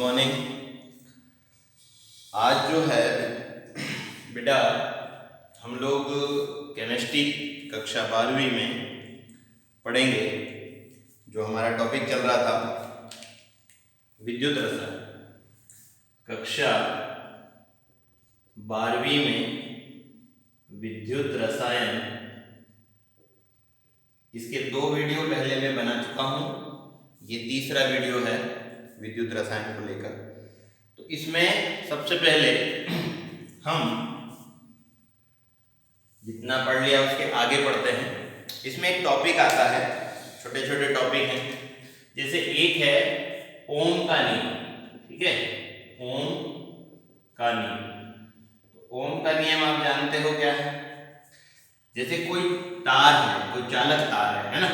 Morning. आज जो है बेटा हम लोग केमिस्ट्री कक्षा 12वीं में पढ़ेंगे। जो हमारा टॉपिक चल रहा था विद्युत रसायन, कक्षा 12वीं में विद्युत रसायन। इसके 2 वीडियो पहले मैं बना चुका हूँ, ये तीसरा वीडियो है विद्युत रसायन को लेकर। तो इसमें सबसे पहले हम जितना पढ़ लिया उसके आगे पढ़ते हैं। इसमें एक टॉपिक आता है, छोटे छोटे टॉपिक हैं। जैसे एक है ओम का नियम, ठीक है, ओम का नियम। तो ओम का नियम आप जानते हो क्या है? जैसे कोई तार है, कोई चालक तार है ना,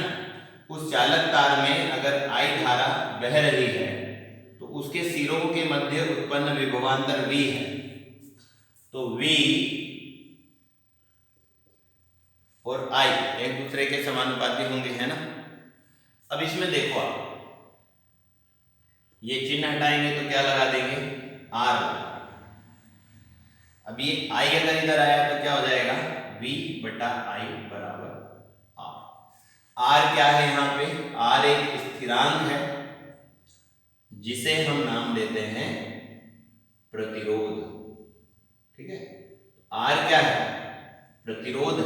उस चालक तार में अगर I धारा बह रही है तो उसके सिरों के मध्य उत्पन्न विभवांतर V है, तो V और I एक दूसरे के समानुपाती होंगे, है ना। अब इसमें देखो आप, ये चिन्ह हटाएंगे तो क्या लगा देंगे? R। अब ये I अगर इधर आया तो क्या हो जाएगा? V बटा I बराबर R। R क्या है यहाँ पे? R एक स्थिरांक है जिसे हम नाम देते हैं प्रतिरोध, ठीक है। R क्या है? प्रतिरोध।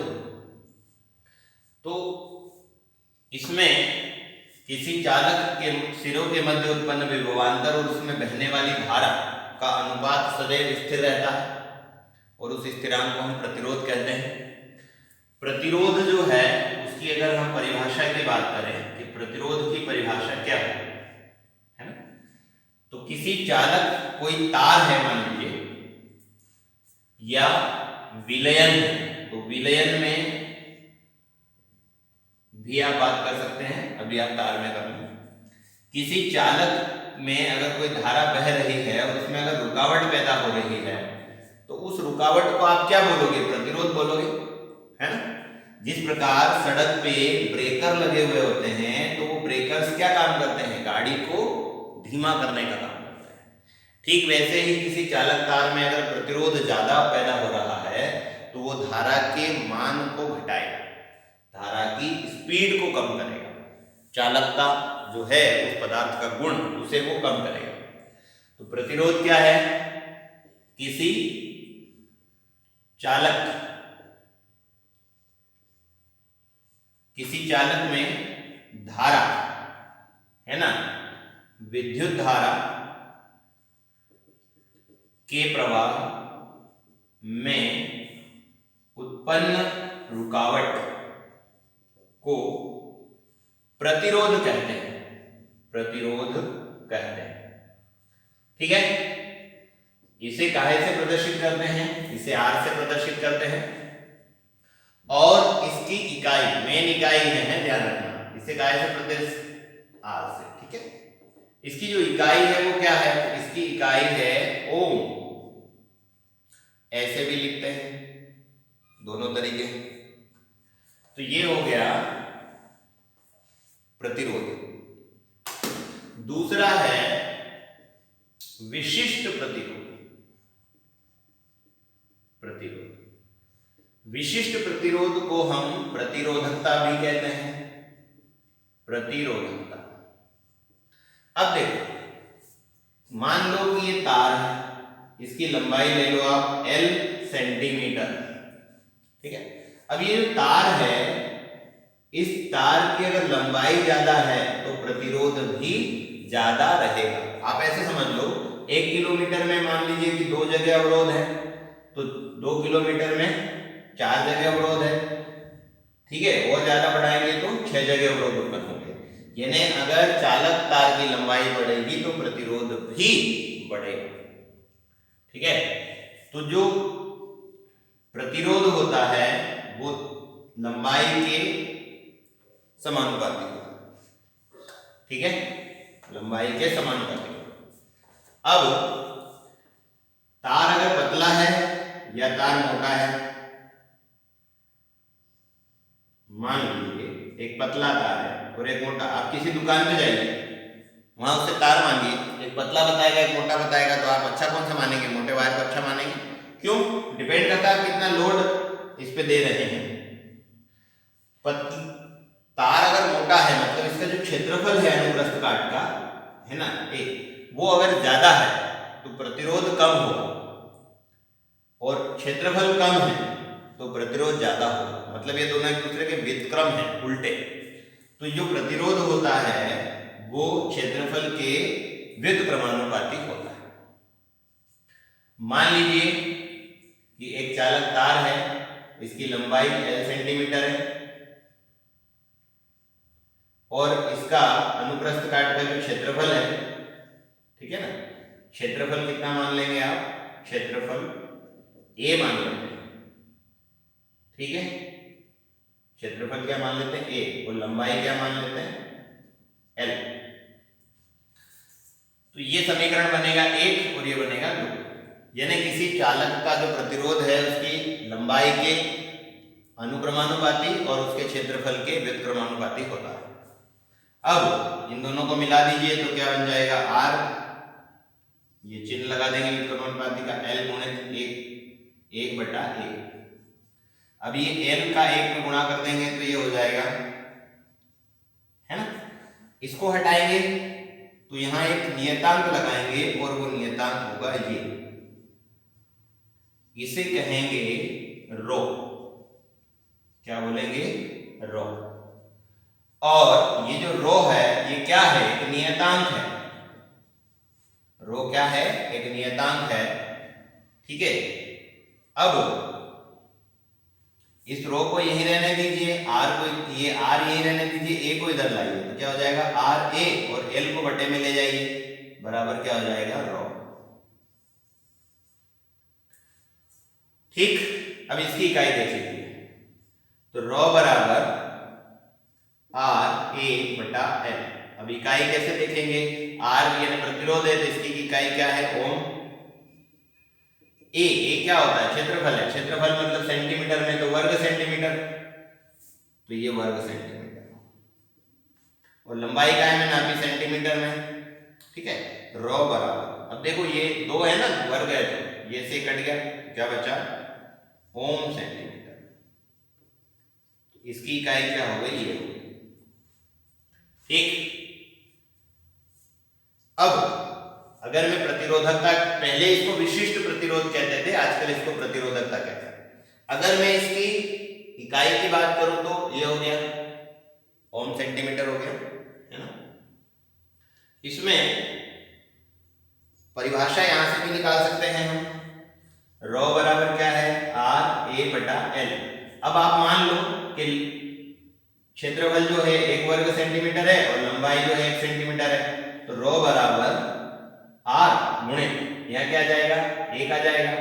तो इसमें किसी चालक के सिरों के मध्य उत्पन्न विभवांतर और उसमें बहने वाली धारा का अनुपात सदैव स्थिर रहता है और उस स्थिरांक को हम प्रतिरोध कहते हैं। प्रतिरोध जो है उसकी अगर हम परिभाषा की बात करें कि प्रतिरोध की परिभाषा क्या है ना, तो किसी चालक, कोई तार है मान लीजिए, या विलयन है, तो विलयन में भी आप बात कर सकते हैं, अभी आप तार में कर लो। किसी चालक में अगर कोई धारा बह रही है और उसमें अगर रुकावट पैदा हो रही है तो उस रुकावट को आप क्या बोलोगे? प्रतिरोध बोलोगे, है ना। जिस प्रकार सड़क पे ब्रेकर लगे हुए होते हैं तो वो ब्रेकर्स क्या काम करते हैं? गाड़ी को धीमा करने का काम करते हैं। ठीक वैसे ही किसी चालक तार में अगर प्रतिरोध ज्यादा पैदा हो रहा है तो वो धारा के मान को घटाएगा, धारा की स्पीड को कम करेगा, चालकता जो है उस पदार्थ का गुण उसे वो कम करेगा। तो प्रतिरोध क्या है? किसी चालक में धारा, है ना, विद्युत धारा के प्रवाह में उत्पन्न रुकावट को प्रतिरोध कहते हैं, प्रतिरोध कहते हैं, ठीक है। इसे काहे से प्रदर्शित करते हैं? इसे R से प्रदर्शित करते हैं और इसकी इकाई, मेन इकाई है, ध्यान रखना, इसे काहे से प्रदर्शित? R से, ठीक है। इसकी जो इकाई है वो क्या है? इसकी इकाई है ओम। ऐसे भी लिखते हैं, दोनों तरीके। तो ये हो गया प्रतिरोध। दूसरा है विशिष्ट प्रतिरोध। विशिष्ट प्रतिरोध को हम प्रतिरोधकता भी कहते हैं, प्रतिरोधकता। अब देखो, मान लो कि ये तार है, इसकी लंबाई ले लो आप L सेंटीमीटर, ठीक है। अब ये जो तार है, इस तार की अगर लंबाई ज्यादा है तो प्रतिरोध भी ज्यादा रहेगा। आप ऐसे समझ लो, 1 किलोमीटर में मान लीजिए कि 2 जगह अवरोध है, तो 2 किलोमीटर में 4 जगह अवरोध है, ठीक है। और ज्यादा बढ़ाएंगे तो 6 जगह अवरोध उत्पन्न होंगे। यानी अगर चालक तार की लंबाई बढ़ेगी तो प्रतिरोध भी बढ़ेगा, ठीक है। तो जो प्रतिरोध होता है वो लंबाई के समानुपाती होता है, ठीक है, लंबाई के समानुपाती। अब तार अगर पतला है या तार मोटा है, मान लीजिए एक पतला तार है और एक मोटा, आप किसी दुकान पे जाइए, वहां उससे तार मांगिए, एक पतला बताएगा एक मोटा बताएगा, तो आप अच्छा कौन सा मानेंगे? मोटे वायर को अच्छा मानेंगे। क्यों? डिपेंड करता है आप कितना लोड इस पे दे रहे हैं। तार अगर मोटा है मतलब इसका जो क्षेत्रफल है अनुप्रस्थ काट का, है ना, वो अगर ज्यादा है तो प्रतिरोध कम होगा, और क्षेत्रफल कम है तो प्रतिरोध ज्यादा होगा। मतलब ये दोनों एक दूसरे के व्युत्क्रम है, उल्टे। तो जो प्रतिरोध होता है वो क्षेत्रफल के व्युत्क्रमानुपाती होता है। मान लीजिए कि एक चालक तार है, इसकी लंबाई L सेंटीमीटर है, और इसका अनुप्रस्थ काट का जो क्षेत्रफल है, ठीक है ना, क्षेत्रफल कितना मान लेंगे आप? क्षेत्रफल A मान लेते हैं, ठीक है। क्षेत्रफल क्या मान लेते हैं? A, और लंबाई क्या मान लेते हैं? L। तो ये समीकरण बनेगा 1 और ये बनेगा 2। यानी किसी चालक का जो प्रतिरोध है उसकी लंबाई के अनुक्रमानुपाती और उसके क्षेत्रफल के व्युत्क्रमानुपाती होता है। अब इन दोनों को मिला दीजिए तो क्या बन जाएगा? R, ये चिन्ह लगा देंगे व्युत्क्रमानुपाती का, L गुणित 1/1। अब ये L का 1 में गुणा कर देंगे तो ये हो जाएगा, है ना। इसको हटाएंगे तो यहां एक नियतांक लगाएंगे और वो नियतांक होगा ये, इसे कहेंगे रो। क्या बोलेंगे? रो। और ये जो रो है ये क्या है? एक नियतांक है। रो क्या है? एक नियतांक है, ठीक है। अब इस रो को यहीं रहने दीजिए, R को, ये R यहीं रहने दीजिए, A को इधर लाइए, तो क्या हो जाएगा? RA, और L को बटे में ले जाइए, बराबर क्या हो जाएगा? रो। ठीक। अब इसकी इकाई देख लीजिए, तो रो बराबर RA/L। अब इकाई कैसे देखेंगे? R यानी प्रतिरोध है, तो इसकी इकाई क्या है? ओम। A क्या होता है? क्षेत्रफल है। क्षेत्रफल मतलब सेंटीमीटर में, तो वर्ग सेंटीमीटर, तो ये वर्ग सेंटीमीटर, और लंबाई का है मैं नापी सेंटीमीटर में, ठीक है। रो बराबर, अब देखो ये 2 है ना, वर्ग है, तो ये से कट गया, क्या बचा? ओम सेंटीमीटर। इसकी इकाई क्या हो गई? ये हो गई, ठीक। अब अगर मैं प्रतिरोधकता, पहले इसको विशिष्ट प्रतिरोध कहते थे, आजकल इसको प्रतिरोधकता कहते हैं। अगर मैं इसकी इकाई की बात करूं तो ये हो गया ओम सेंटीमीटर हो गया, है ना। इसमें परिभाषा यहां से भी निकाल सकते हैं हम। रो बराबर क्या है? RA/L। अब आप मान लो कि क्षेत्रफल जो है 1 वर्ग सेंटीमीटर है और लंबाई जो है 1 सेंटीमीटर है, तो रो बराबर R गुणित यहाँ क्या आ जाएगा? 1 आ जाएगा,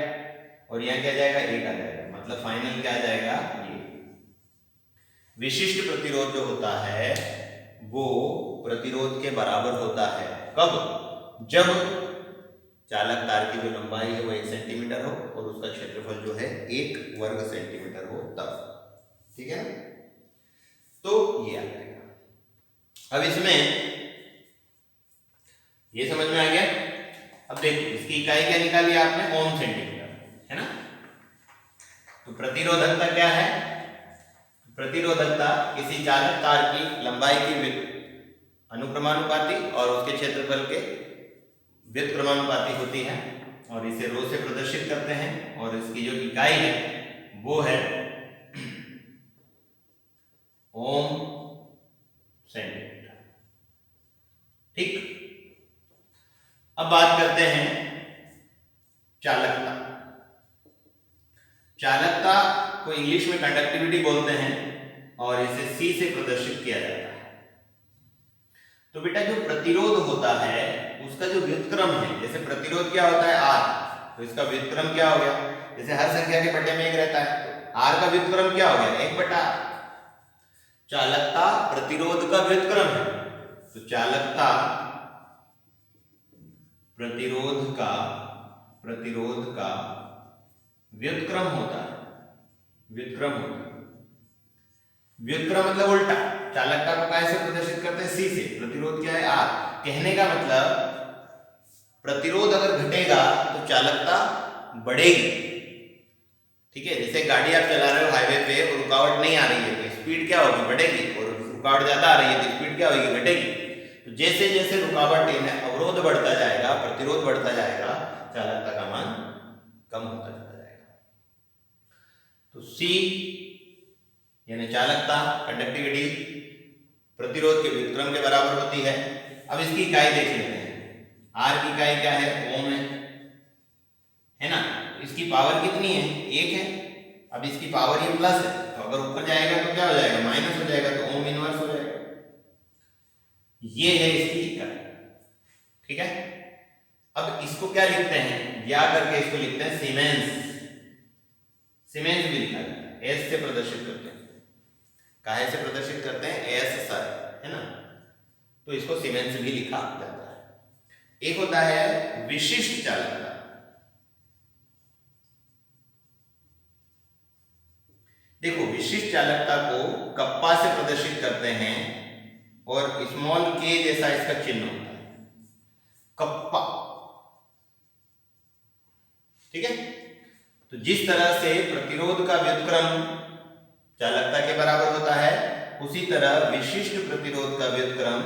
और यहाँ क्या आ जाएगा? 1 आ जाएगा। मतलब फाइनल क्या आ जाएगा? ये विशिष्ट प्रतिरोध जो होता है वो प्रतिरोध के बराबर होता है। कब? जब चालक तार की जो लंबाई है वो 1 सेंटीमीटर हो और उसका क्षेत्रफल जो है 1 वर्ग सेंटीमीटर हो, तब। ठीक है ना? तो ये आ जाएगा। अब इसमें ये समझ में आ गया। अब देखो इसकी इकाई क्या निकाली आपने? ओम सेंटीमीटर, है ना। तो प्रतिरोधकता क्या है? प्रतिरोधकता किसी चालक तार की लंबाई की अनुक्रमानुपाती और उसके क्षेत्रफल के व्युत्क्रमानुपाती होती है, और इसे रो से प्रदर्शित करते हैं, और इसकी जो इकाई है वो है ओम सेंटीमीटर। ठीक। अब बात करते हैं चालकता। चालकता को इंग्लिश में कंडक्टिविटी बोलते हैं और इसे C से प्रदर्शित किया जाता है। तो बेटा जो प्रतिरोध होता है उसका जो व्युत्क्रम है, जैसे प्रतिरोध क्या होता है? R, तो इसका व्युत्क्रम क्या हो गया? जैसे हर संख्या के बटे में 1 रहता है, तो R का व्युत्क्रम क्या हो गया? 1/R। चालकता प्रतिरोध का व्युत्क्रम है, तो चालकता प्रतिरोध का व्युत्क्रम होता है। व्युत्क्रम होता है। व्युत्क्रम मतलब उल्टा। चालकता को कैसे प्रदर्शित करते हैं? C से। प्रतिरोध क्या है? R। कहने का मतलब प्रतिरोध अगर घटेगा तो चालकता बढ़ेगी। ठीक है, जैसे गाड़ी आप चला रहे हो हाईवे पे और रुकावट नहीं आ रही है तो स्पीड क्या होगी, बढ़ेगी, और रुकावट ज्यादा आ रही है तो स्पीड क्या होगी, घटेगी। तो जैसे जैसे रुकावट अवरोध बढ़ता जाएगा, प्रतिरोध बढ़ता जाएगा, चालकता का मान कम होता चला जाएगा। तो C यानी चालकता, कंडक्टिविटी प्रतिरोध के व्युत्क्रम के बराबर होती है। अब इसकी इकाई देख लेते हैं। R की इकाई क्या है, ओम है ना। इसकी पावर कितनी है, 1 है। अब इसकी पावर ये प्लस है तो अगर ऊपर जाएगा तो क्या हो जाएगा, माइनस हो जाएगा, तो ओम इनवर्स हो जाएगा। ये है इसकी इकाई। ठीक है, अब इसको क्या लिखते हैं, या करके इसको लिखते हैं सीमेंस। सीमेंस भी लिखा जाता है, एस से प्रदर्शित करते हैं। काहे से प्रदर्शित करते हैं, एस सर, है ना। तो इसको सीमेंस भी लिखा जाता है। एक होता है विशिष्ट चालकता। देखो, विशिष्ट चालकता को कप्पा से प्रदर्शित करते हैं और स्मॉल के जैसा इसका चिन्ह होता है, कप्पा। ठीक है, तो जिस तरह से प्रतिरोध का व्युत्क्रम चालकता के बराबर होता है, उसी तरह विशिष्ट प्रतिरोध का व्युत्क्रम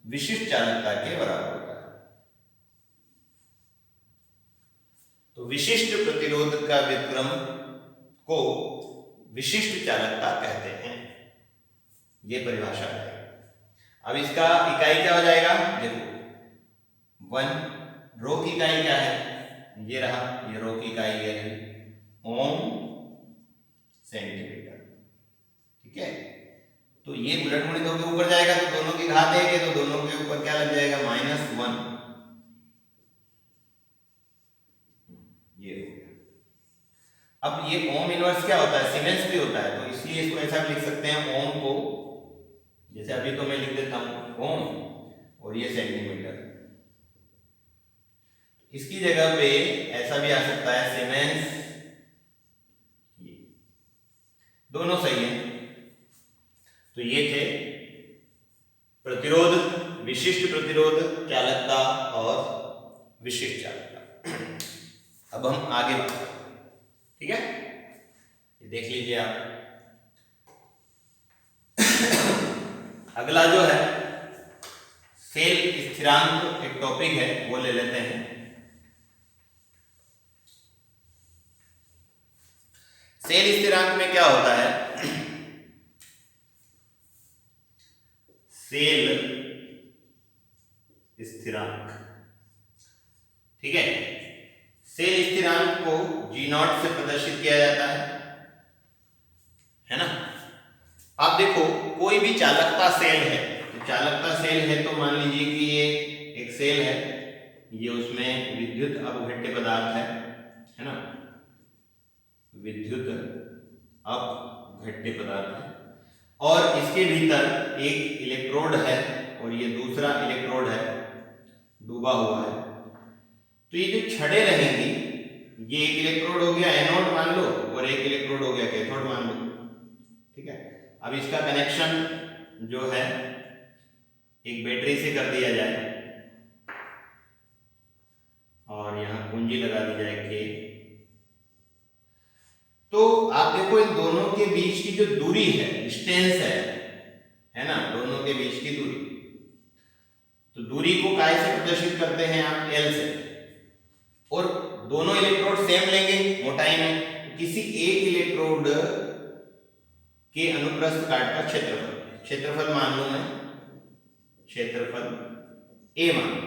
विशिष्ट चालकता के बराबर होता है। तो विशिष्ट प्रतिरोध का व्युत्क्रम को विशिष्ट चालकता कहते हैं, ये परिभाषा है। अब इसका इकाई क्या हो जाएगा, देखो 1 रो की इकाई क्या है, ये रहा, ये रो की इकाई है ओम सेंटीमीटर। ठीक है, तो ये उलट मुड़ित होकर ऊपर जाएगा तो दोनों की घात 1 है, तो दोनों के ऊपर क्या लग जाएगा, -1। ये हो गया। अब ये ओम इनवर्स क्या होता है, सीमेंस भी होता है, तो इसलिए इसको ऐसा भी लिख सकते हैं, ओम को जैसे अभी तो मैं लिख देता हूं ओम और ये सेंटीमीटर। इसकी जगह पे ऐसा भी आ सकता है सीमेंस, ये दोनों सही है। तो ये थे प्रतिरोध, विशिष्ट प्रतिरोध, चालकता और विशिष्ट चालकता। अब हम आगे बढ़ते हैं। ठीक है, ये देख लीजिए आप। अगला जो है सेल स्थिरांक, एक टॉपिक है, वो ले लेते हैं। सेल स्थिरांक में क्या होता है, सेल स्थिरांक। ठीक है, सेल स्थिरांक को G0 से प्रदर्शित किया जाता है ना। आप देखो, कोई भी चालकता सेल है, तो चालकता सेल है तो मान लीजिए कि ये एक सेल है, ये उसमें विद्युत अपघट्य पदार्थ है ना, विद्युत अपघट्य पदार्थ है, और इसके भीतर एक इलेक्ट्रोड है और ये दूसरा इलेक्ट्रोड है डूबा हुआ है। तो ये जो छड़ें रहेंगी, ये एक इलेक्ट्रोड हो गया एनोड मान लो और एक इलेक्ट्रोड हो गया कैथोड मान लो। ठीक है, अब इसका कनेक्शन जो है एक बैटरी से कर दिया जाए और यहां कुंजी लगा दी जाए के। तो आप देखो, इन दोनों के बीच की जो दूरी है, डिस्टेंस है ना, दोनों के बीच की दूरी, तो दूरी को काय से प्रदर्शित करते हैं आप, L से। और दोनों इलेक्ट्रोड सेम लेंगे मोटाई में, तो किसी एक इलेक्ट्रोड के अनुप्रस्थ काट का क्षेत्रफल मान लो मैं, क्षेत्रफल A मान लो।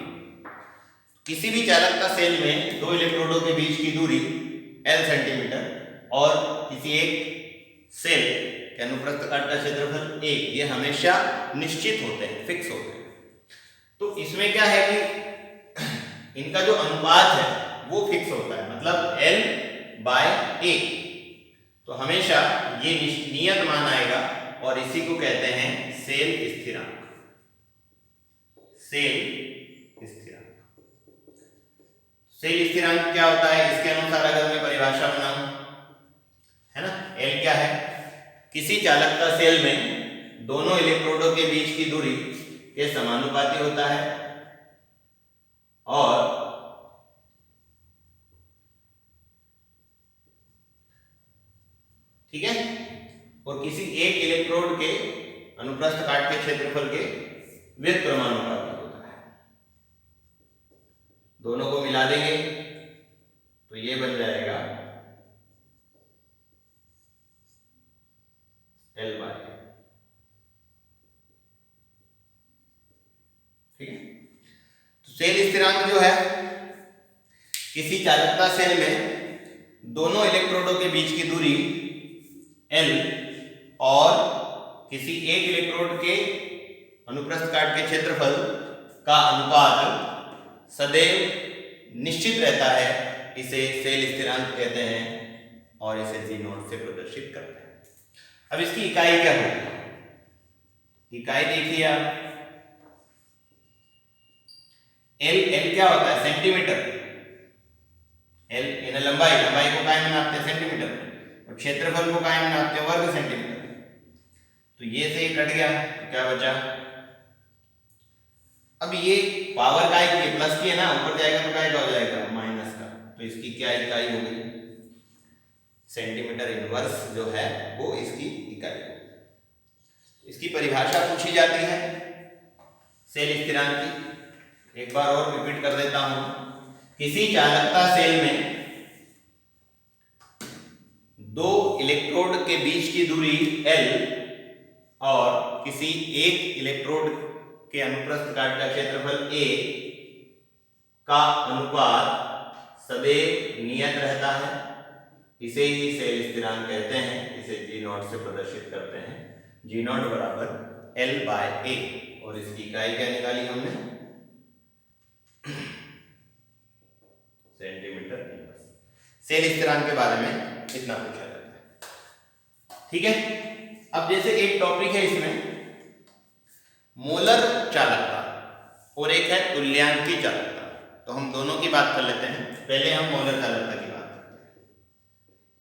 किसी भी चालकता सेल में दो इलेक्ट्रोडों के बीच की दूरी L सेंटीमीटर और किसी एक सेल के अनुप्रस्थ काट का क्षेत्रफल A, ये हमेशा निश्चित होते हैं, फिक्स होते हैं। तो इसमें क्या है कि इनका जो अनुपात है वो फिक्स होता है, मतलब L/A। तो हमेशा ये नियत मान आएगा और इसी को कहते हैं सेल स्थिरांक। सेल स्थिरांक क्या होता है, इसके अनुसार अगर मैं परिभाषा बनाऊं, है ना, L क्या है, किसी चालकता सेल में दोनों इलेक्ट्रोडों के बीच की दूरी के समानुपाती होता है और ठीक है, और किसी एक इलेक्ट्रोड के अनुप्रस्थ काट के क्षेत्रफल के व्युत्क्रमानुपाती होता है। दोनों को मिला देंगे तो ये बन जाएगा L बाय, ठीक है। तो सेल स्थिरांक जो है, किसी चालकता सेल में दोनों इलेक्ट्रोडों के बीच की दूरी L और किसी एक इलेक्ट्रोड के अनुप्रस्थ काट के क्षेत्रफल का अनुपात सदैव निश्चित रहता है, इसे सेल स्थिरांक कहते हैं और इसे G0 से प्रदर्शित करते हैं। अब इसकी इकाई क्या होगी? इकाई देखिए आप, L क्या होता है? सेंटीमीटर। L यानी लंबाई को काय में नापते हैं? सेंटीमीटर। और क्षेत्रफल को काय में नापते हैं? वर्ग सेंटीमीटर। तो ये से कट गया तो क्या बचा? अब ये पावर काय की प्लस की है ना, ऊपर जाएगा तो काय का हो जाएगा? माइनस का। तो इसकी क्या इकाई होगी? सेंटीमीटर इनवर्स जो है वो इसकी इकाई होगी। इसकी परिभाषा पूछी जाती है सेल स्थिरांक की, एक बार और रिपीट कर देता हूं। किसी चालकता सेल में दो इलेक्ट्रोड के बीच की दूरी L और किसी एक इलेक्ट्रोड के अनुप्रस्थ काट का क्षेत्रफल A का अनुपात सदैव नियत रहता है, इसे ही सेल स्थिरांक कहते हैं। इसे G0 से प्रदर्शित करते हैं। G0 बराबर L बाय A, और इसकी इकाई क्या निकाली हमने? Centimetre inverse. सेल स्थिरांक के बारे में इतना पूछा जाता है, ठीक है। अब जैसे एक टॉपिक है इसमें मोलर चालकता और एक है तुल्यांकी चालकता, तो हम दोनों की बात कर लेते हैं। पहले हम मोलर चालकता की बात करते हैं।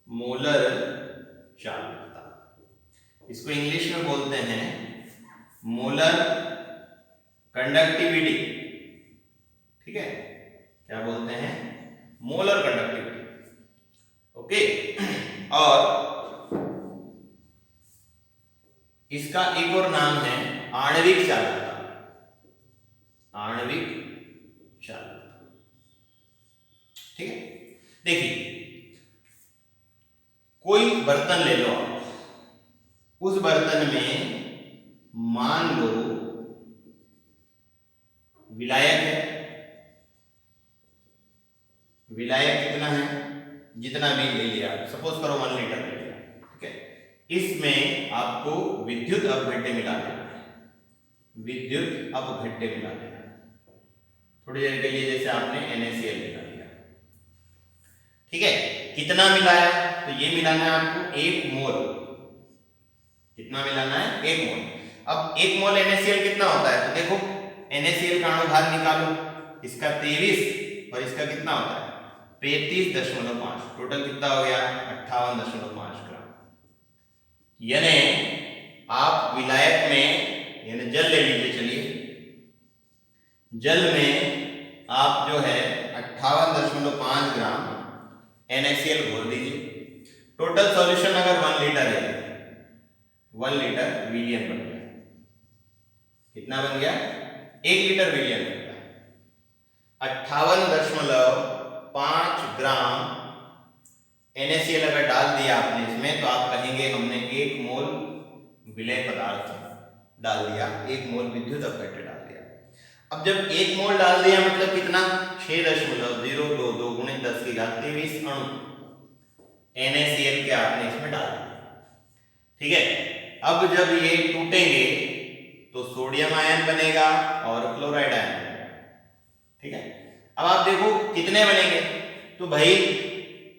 मोलर चालकता, इसको इंग्लिश में बोलते हैं मोलर कंडक्टिविटी, ठीक है। क्या बोलते हैं? Molar conductivity, okay. और इसका एक और नाम है आणविक चालकता। आणविक चालकता, ठीक है। देखिए, कोई बर्तन ले लो आप, उस बर्तन में मान लो विलायक है। विलायक कितना है? जितना भी ले लिया, सपोज करो 1 लीटर ले लिया, ठीक है। इसमें आपको विद्युत अपघट्य मिला देना है। विद्युत अपघट्य मिला देना है थोड़ी देर के लिए, जैसे आपने NaCl मिला दिया, ठीक है। कितना मिलाया? तो ये मिलाना है आपको 1 मोल। कितना मिलाना है? 1 मोल। अब 1 मोल NaCl कितना होता है? तो देखो, NaCl का अणुभार निकालो, इसका 23 और इसका कितना होता है? 35.5। टोटल कितना हो गया? 58.5 ग्राम। यानी आप विलायक में, यानी जल ले लीजिए, चलिए जल में आप जो है 58.5 ग्राम NaCl घोल दीजिए। टोटल सॉल्यूशन अगर 1 लीटर है, 1 लीटर विलियन बन गया। कितना बन गया? 1 लीटर विलियन बन गया। 58.5 ग्राम NaCl अगर डाल दिया आपने इसमें, तो आप कहेंगे हमने 1 मोल विलय पदार्थ डाल दिया, 1 मोल विद्युत अपघट्य डाल दिया। अब जब 1 मोल डाल दिया मतलब कितना? 6.022 गुणित 10 की घात 23 अणु NaCl के आपने इसमें डाल दिया, ठीक है। अब जब ये टूटेंगे तो सोडियम आयन बनेगा और क्लोराइड आयन बनेगा, ठीक है। अब आप देखो कितने बनेंगे, तो भाई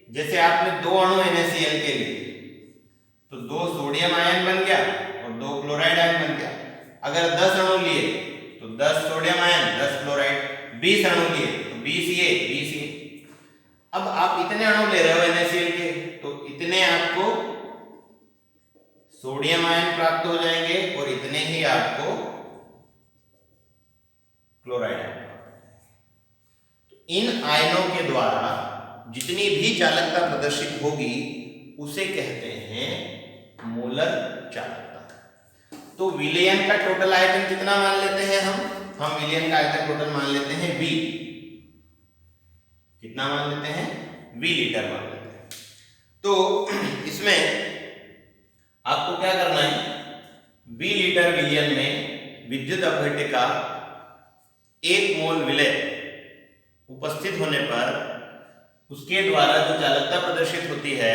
जैसे आपने 2 अणु NaCl के लिए, तो 2 सोडियम आयन बन गया और 2 क्लोराइड आयन बन गया। अगर 10 अणु लिए तो 10 सोडियम आयन 10 क्लोराइड, 20 अणु लिए तो 20 ये 20 ये। अब आप इतने अणु ले रहे हो NaCl के, तो इतने आपको सोडियम आयन प्राप्त हो जाएंगे और इतने ही आपको क्लोराइड आयन प्राप्त हो जाएंगे। इन आयनों के द्वारा जितनी भी चालकता प्रदर्शित होगी उसे कहते हैं मोलर चालकता। तो विलयन का टोटल आयतन कितना मान लेते हैं हम विलयन का आयतन टोटल मान लेते हैं V। कितना मान लेते हैं? V लीटर मान लेते हैं। तो इसमें आपको क्या करना है, V लीटर विलयन में विद्युत अपघट्य का 1 मोल विलय उपस्थित होने पर उसके द्वारा जो चालकता प्रदर्शित होती है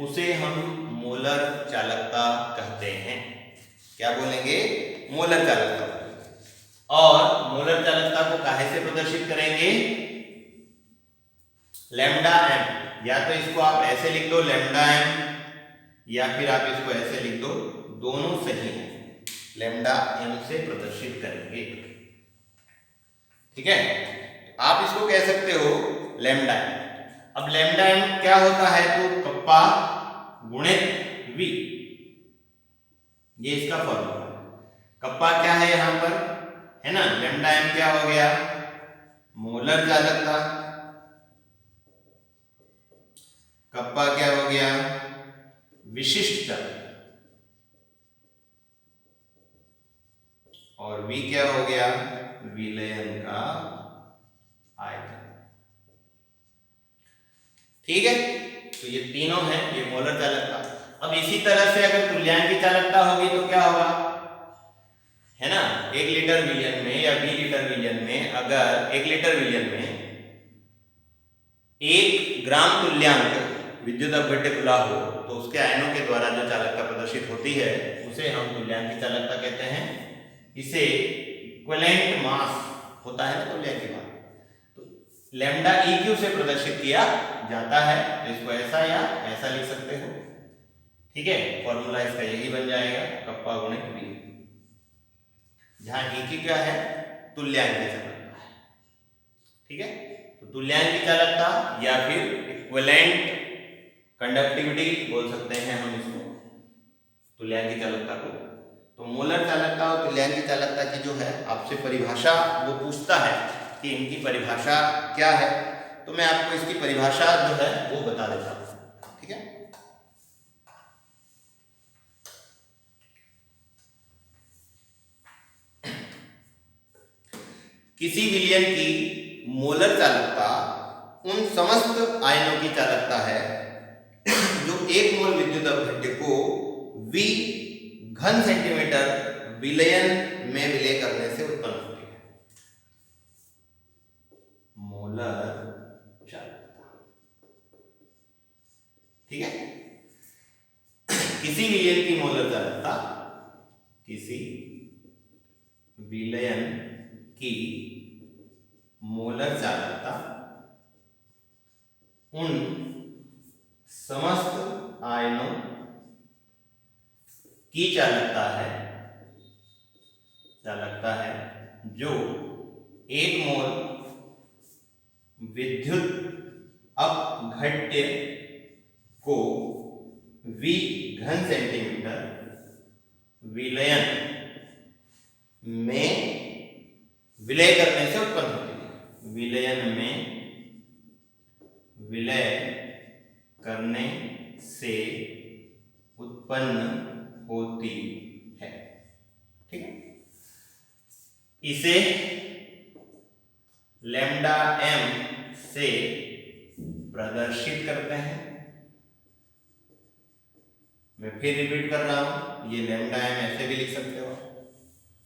उसे हम मोलर चालकता कहते हैं। क्या बोलेंगे? मोलर चालकता। और मोलर चालकता को काहे से प्रदर्शित करेंगे? लैम्डा m, या तो इसको आप ऐसे लिख दो लैम्डा m, या फिर आप इसको ऐसे लिख दो, दोनों सही है, लैम्डा m से प्रदर्शित करेंगे। ठीक है, आप इसको कह सकते हो लैम्डा m। अब लैम्डा m क्या होता है? तो कप्पा गुणित v, ये इसका फॉर्मूला है। कप्पा क्या है यहां पर, है ना? लैम्डा m क्या हो गया? मोलर चालकता। कप्पा क्या हो गया? विशिष्ट चालकता। और v क्या हो गया? विलयन का आयतन। ठीक है, तो ये तीनों हैं, ये मोलर चालकता। अब इसी तरह से अगर तुल्यांकी चालकता होगी तो क्या होगा, है ना? 1 लीटर विलयन में या 20 लीटर विलयन में, अगर 1 लीटर विलयन में 1 ग्राम तुल्यांक विद्युत अपघट्य खुला हो तो उसके आयनों के द्वारा जो चालकता प्रदर्शित होती है उसे हम तुल्यांकी चालकता कहते हैं। इसे इक्विवेलेंट मास होता है ना तुल्यांकी मास, तो लैम्डा EQ से प्रदर्शित किया जाता है। तो इसको ऐसा या ऐसा लिख सकते हो। ठीक है, फॉर्मूला इसका यही बन जाएगा, कप्पा गुणित V, जहां EQ क्या है? तुल्यांकी चालकता है। ठीक है, तो तुल्यांकी चालकता या फिर इक्विवेलेंट कंडक्टिविटी बोल सकते हैं हम इसको, तुल्यांकी चालकता को। तो मोलर चालकता और तुल्यांकी चालकता की जो है आपसे परिभाषा वो पूछता है कि इनकी परिभाषा क्या है, तो मैं आपको इसकी परिभाषा जो है वो बता देता हूं। ठीक है, किसी विलयन की मोलर चालकता उन समस्त आयनों की चालकता है जो 1 मोल विद्युत अपघट्य को V घन सेंटीमीटर विलयन में विलय करने से उत्पन्न होती है। मोलर चालकता। ठीक है, किसी विलयन की मोलर चालकता, किसी विलयन की मोलर चालकता उन समस्त आयनों की चालकता है जो 1 मोल विद्युत अपघट्य को V घन सेंटीमीटर विलयन में विलय करने से उत्पन्न होती है। विलयन में विलय करने से उत्पन्न होती है। ठीक है, इसे लैम्डा m से प्रदर्शित करते हैं। मैं फिर रिपीट कर रहा हूं, ये लैम्डा m ऐसे भी लिख सकते हो।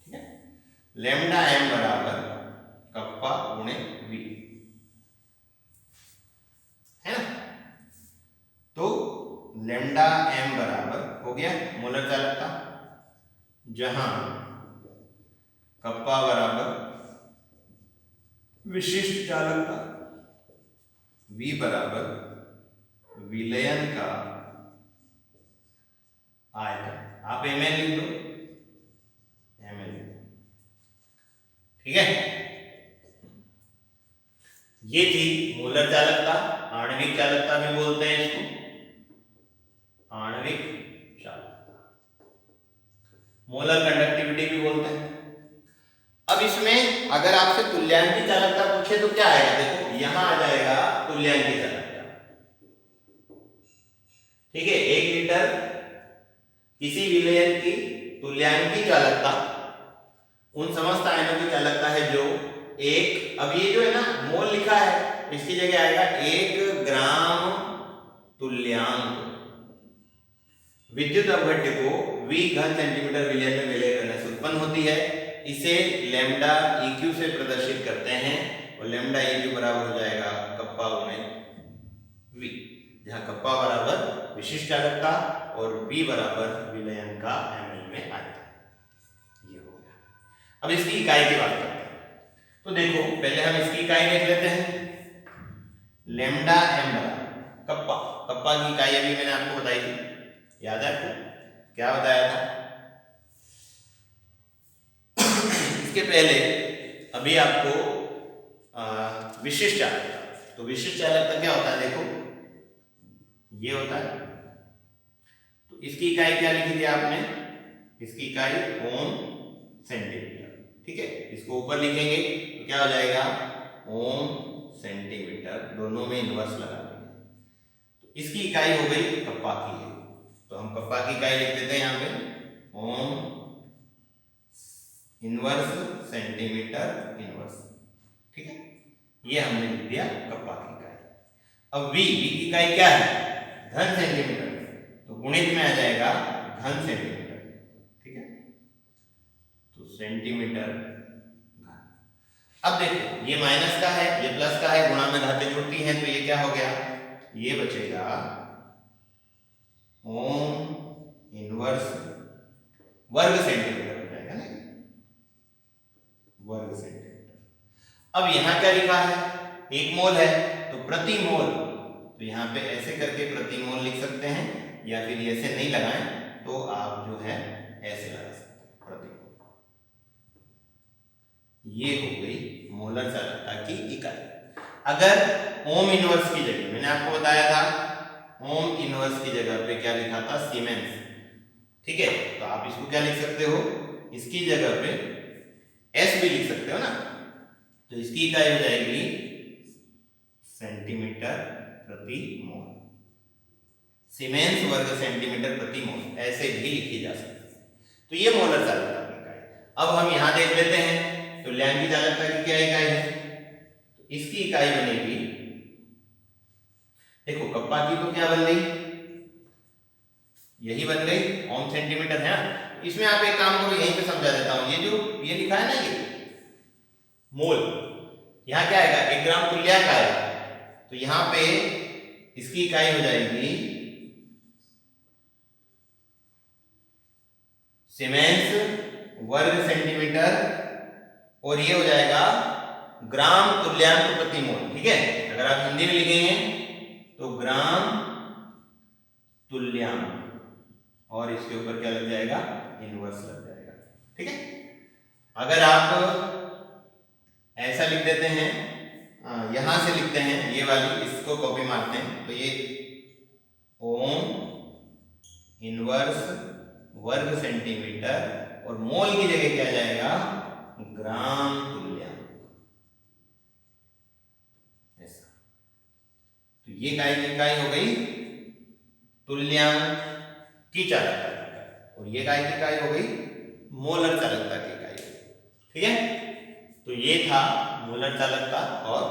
ठीक है, लैम्डा m बराबर कप्पा गुणित V, है ना? तो लैम्डा m बराबर हो गया मोलर चालकता, जहां कप्पा बराबर विशिष्ट चालकता, V बराबर विलयन का आयतन। आप ml लिख दो, ml। ठीक है, ये थी मोलर चालकता। आणविक चालकता भी बोलते हैं इसको, आणविक चालकता, मोलर कंडक्टिविटी भी बोलते हैं। अब इसमें अगर आपसे तुल्यांकी चालकता पूछे तो क्या आएगा? देखो तुल्यांकी चालकता। ठीक है, 1 लीटर किसी विलयन की तुल्यांकी चालकता उन समस्त आयनों की चालकता है जो एक, अब ये जो है ना मोल लिखा है, इसकी जगह आएगा 1 ग्राम तुल्यांक विद्युत अवघट्य को V घन सेंटीमीटर विलयन में विलय करने से उत्पन्न होती है। इसे लैम्डा EQ से प्रदर्शित करते हैं और लैम्डा EQ बराबर हो जाएगा कप्पा गुणे V, जहां कप्पा बराबर विशिष्ट चालकता और V बराबर विलयन का ml में आता है। ये हो गया। अब इसकी इकाई की बात करते हैं। तो देखो पहले हम इसकी इकाई देख लेते हैं। लैम्डा m बराबर कप्पा, कप्पा की इकाई अभी मैंने आपको बताई थी, याद है आपको क्या बताया था? इसके पहले अभी आपको विशिष्ट चालकता, तो विशिष्ट चालकता क्या होता है देखो, ये होता है। तो इसकी इकाई क्या लिखी थी आपने? इसकी इकाई ओम सेंटीमीटर। ठीक है, इसको ऊपर लिखेंगे तो क्या हो जाएगा? ओम सेंटीमीटर, दोनों में इनवर्स लगा देंगे। तो इसकी इकाई हो गई कप्पा की है, तो हम कप्पा की इकाई लिख देते हैं यहाँ पे ओम इनवर्स सेंटीमीटर इनवर्स। ठीक है, ये हमने लिख दिया कप्पा की इकाई। अब V की इकाई क्या है? घन सेंटीमीटर, तो गुणित में आ जाएगा घन सेंटीमीटर। ठीक है, तो सेंटीमीटर घन। अब देखो ये माइनस का है, ये प्लस का है, गुणा में घातें जुड़ती हैं, तो ये क्या हो गया? ये बचेगा ओम इनवर्स वर्ग सेंटीमीटर हो जाएगा ना, वर्ग सेंटीमीटर। अब यहां क्या लिखा है? 1 मोल है तो प्रति मोल, तो यहां पे ऐसे करके प्रति मोल लिख सकते हैं, या फिर ऐसे नहीं लगाएं तो आप जो है ऐसे लगा सकते हैं प्रति मोल। ये हो गई मोलर चालकता की इकाई। अगर ओम इनवर्स की जगह, मैंने आपको बताया था ओम इनवर्स की जगह पे क्या लिखा था? सीमेंस। ठीक है, तो आप इसको क्या लिख सकते हो? इसकी जगह पे S भी लिख सकते हो ना, तो इसकी इकाई हो जाएगी सेंटीमीटर प्रति मोल। सीमेंस वर्ग सेंटीमीटर प्रति मोल ऐसे भी लिखी जा सकती है। तो ये मोलर चालकता की इकाई। अब हम यहां देख लेते हैं तो लैम्ब्डा चालकता की क्या इकाई है? तो इसकी इकाई बनेगी, देखो कप्पा की तो क्या बन गई? यही बन गई, ओम सेंटीमीटर है ना। इसमें आप एक काम करो, यहीं पे समझा देता हूं। ये जो ये लिखा है ना, ये मोल, यहां क्या आएगा? 1 ग्राम तुल्यांक आएगा, तो यहां पे इसकी इकाई हो जाएगी सीमेंस वर्ग सेंटीमीटर, और ये हो जाएगा ग्राम तुल्यांक प्रति मोल। ठीक है, अगर आप हिंदी में लिखेंगे तो ग्राम तुल्यांक, और इसके ऊपर क्या लग जाएगा? इनवर्स लग जाएगा। ठीक है, अगर आप ऐसा लिख देते हैं, यहां से लिखते हैं ये वाली, इसको कॉपी मारते हैं, तो ये ओम इनवर्स वर्ग सेंटीमीटर, और मोल की जगह क्या जाएगा? ग्राम तुल्यांक। ऐसा, तो ये इकाई हो गई तुल्यांक की चालकता की इकाई, और ये इकाई की इकाई हो गई मोलर चालकता की इकाई। ठीक है, तो ये था मोलर चालकता और